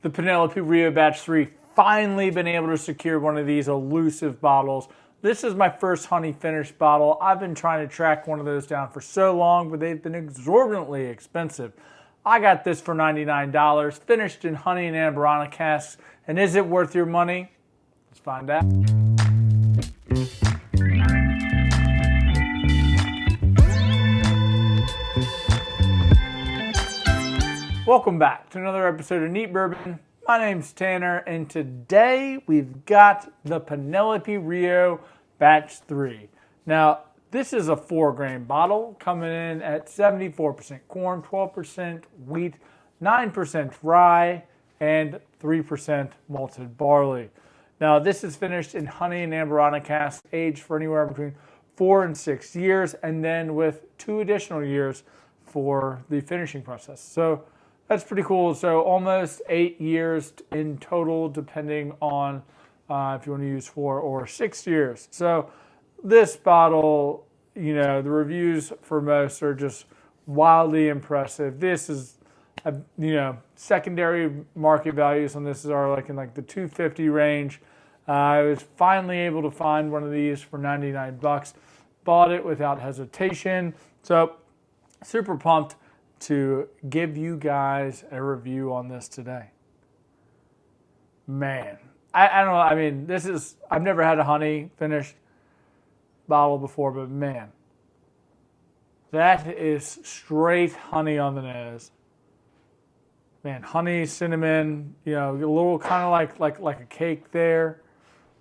the Penelope Rio Batch 3. Finally been able to secure one of these elusive bottles. This is my first honey finish bottle. I've been trying to track one of those down for so long, but they've been exorbitantly expensive. I got this for $99, finished in honey and amberana casks. And is it worth your money? Let's find out. Welcome back to another episode of Neat Bourbon. My name's Tanner, and today we've got the Penelope Rio Batch 3. Now, this is a 4-grain bottle coming in at 74% corn, 12% wheat, 9% rye, and 3% malted barley. Now, this is finished in honey and amberana casks, aged for anywhere between 4 and 6 years, and then with 2 additional years for the finishing process. So that's pretty cool. So almost 8 years in total, depending on if you want to use 4 or 6 years. So this bottle, you know, the reviews for most are just wildly impressive. This is, secondary market values on this are like in the $250 range. I was finally able to find one of these for $99. Bought it without hesitation. So super pumped to give you guys a review on this today. Man, I don't know. I mean, I've never had a honey finished bottle before, but man, that is straight honey on the nose. Man, honey, cinnamon, a little kind of like a cake there.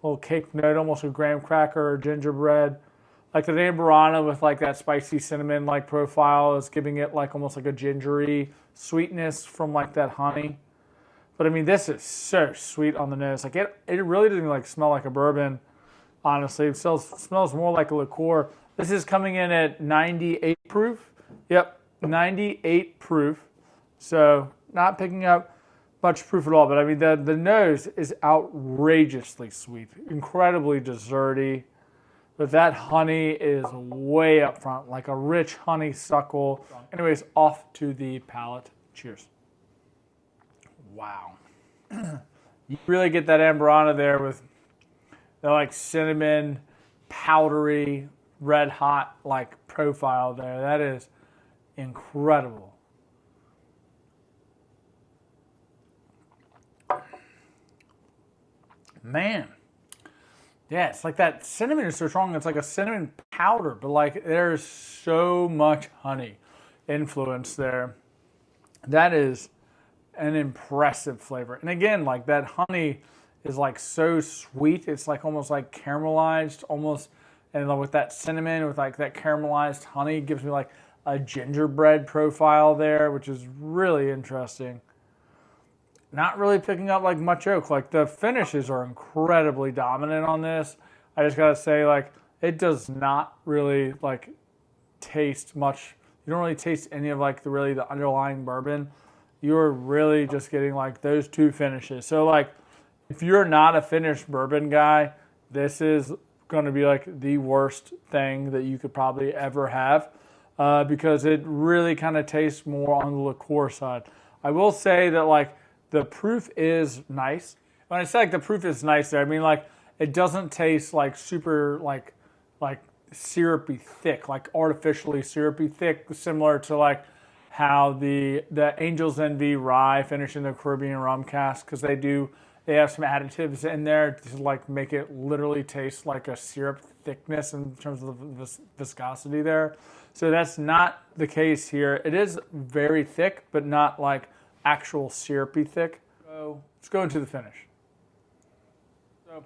A little cake note, almost a graham cracker or gingerbread. Like the amberana with that spicy cinnamon profile is giving it almost like a gingery sweetness from that honey. But I mean, this is so sweet on the nose. It really doesn't smell like a bourbon, honestly. It smells more like a liqueur. This is coming in at 98 proof. Yep, 98 proof. So not picking up much proof at all. But I mean, the nose is outrageously sweet, incredibly desserty. But that honey is way up front, like a rich honeysuckle. Anyways, off to the palate. Cheers. Wow. You really get that amberana there with the cinnamon, powdery, red hot profile there. That is incredible. Man. Yeah, it's that cinnamon is so strong. It's like a cinnamon powder, but there's so much honey influence there. That is an impressive flavor. And again, that honey is so sweet. It's almost caramelized, almost, and with that cinnamon, with that caramelized honey, gives me a gingerbread profile there, which is really interesting. Not really picking up much oak. The finishes are incredibly dominant on this. I just gotta say, it does not really taste much. You don't really taste any of the underlying bourbon. You're really just getting those 2 finishes. So if you're not a finished bourbon guy, this is gonna be the worst thing that you could probably ever have, because it really kind of tastes more on the liqueur side. I will say that the proof is nice. When I say the proof is nice there, I mean it doesn't taste super syrupy thick, artificially syrupy thick, similar to how the Angel's Envy rye finish in the Caribbean rum cask, because they have some additives in there to make it literally taste like a syrup thickness in terms of the viscosity there. So that's not the case here. It is very thick, but not actual syrupy thick. So let's go into the finish. So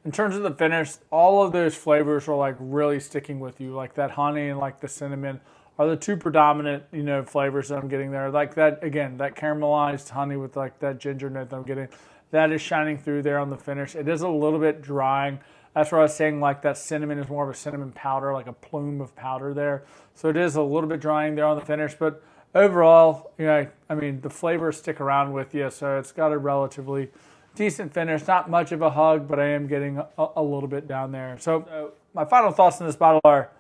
in terms of the finish, all of those flavors are really sticking with you. That honey and the cinnamon are the 2 predominant, flavors that I'm getting there. That, again, that caramelized honey with that ginger note that I'm getting, that is shining through there on the finish. It is a little bit drying. That's where I was saying that cinnamon is more of a cinnamon powder, a plume of powder there. So it is a little bit drying there on the finish, but overall, I mean, the flavors stick around with you, so it's got a relatively decent finish. Not much of a hug, but I am getting a little bit down there. So my final thoughts on this bottle are,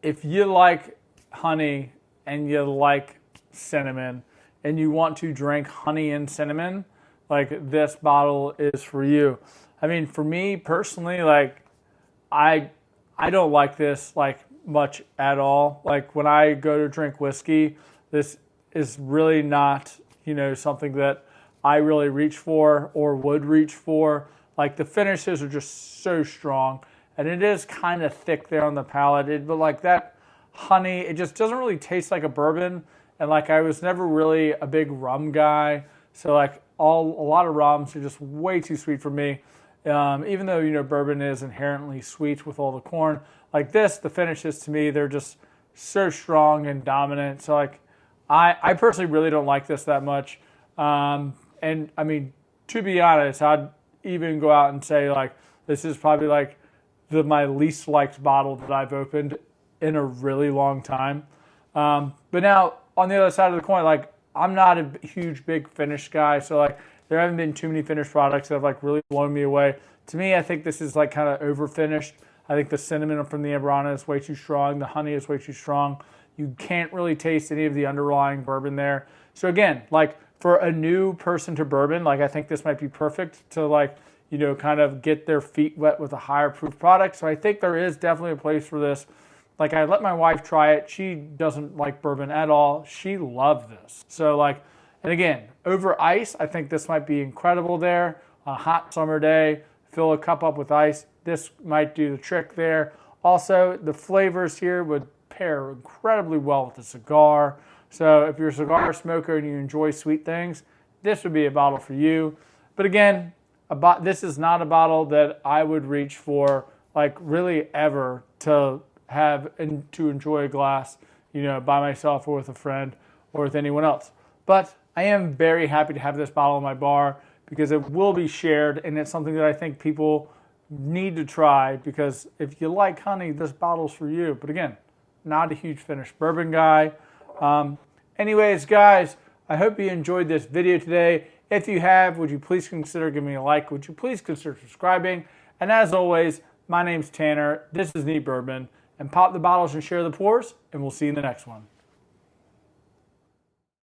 if you like honey and you like cinnamon and you want to drink honey and cinnamon, like this bottle is for you. I mean, for me personally, like I don't like this like much at all. Like when I go to drink whiskey, this is really not, something that I really reach for or would reach for. Like the finishes are just so strong, and it is kind of thick there on the palate. But like that honey, it just doesn't really taste like a bourbon. And like I was never really a big rum guy, so like a lot of rums are just way too sweet for me. Even though bourbon is inherently sweet with all the corn, like this, the finishes to me, they're just so strong and dominant. So like I personally really don't like this that much. And I mean, to be honest, I'd even go out and say like this is probably like my least liked bottle that I've opened in a really long time. But now on the other side of the coin, like I'm not a huge big finish guy, so like there haven't been too many finished products that have like really blown me away. To me, I think this is like kind of over finished. I think the cinnamon from the Ambrana is way too strong. The honey is way too strong. You can't really taste any of the underlying bourbon there. So again, like for a new person to bourbon, like I think this might be perfect to like, kind of get their feet wet with a higher proof product. So I think there is definitely a place for this. Like I let my wife try it. She doesn't like bourbon at all. She loved this. So like, and again, over ice, I think this might be incredible there. On a hot summer day, fill a cup up with ice. This might do the trick there. Also, the flavors here would pair incredibly well with a cigar. So if you're a cigar smoker and you enjoy sweet things, this would be a bottle for you. But again, this is not a bottle that I would reach for like really ever to have and to enjoy a glass, by myself or with a friend or with anyone else. But I am very happy to have this bottle in my bar because it will be shared, and it's something that I think people need to try because if you like honey, this bottle's for you. But again, not a huge finished bourbon guy. Anyways, guys, I hope you enjoyed this video today. If you have, would you please consider giving me a like? Would you please consider subscribing? And as always, my name's Tanner. This is Neat Bourbon. And pop the bottles and share the pours, and we'll see you in the next one.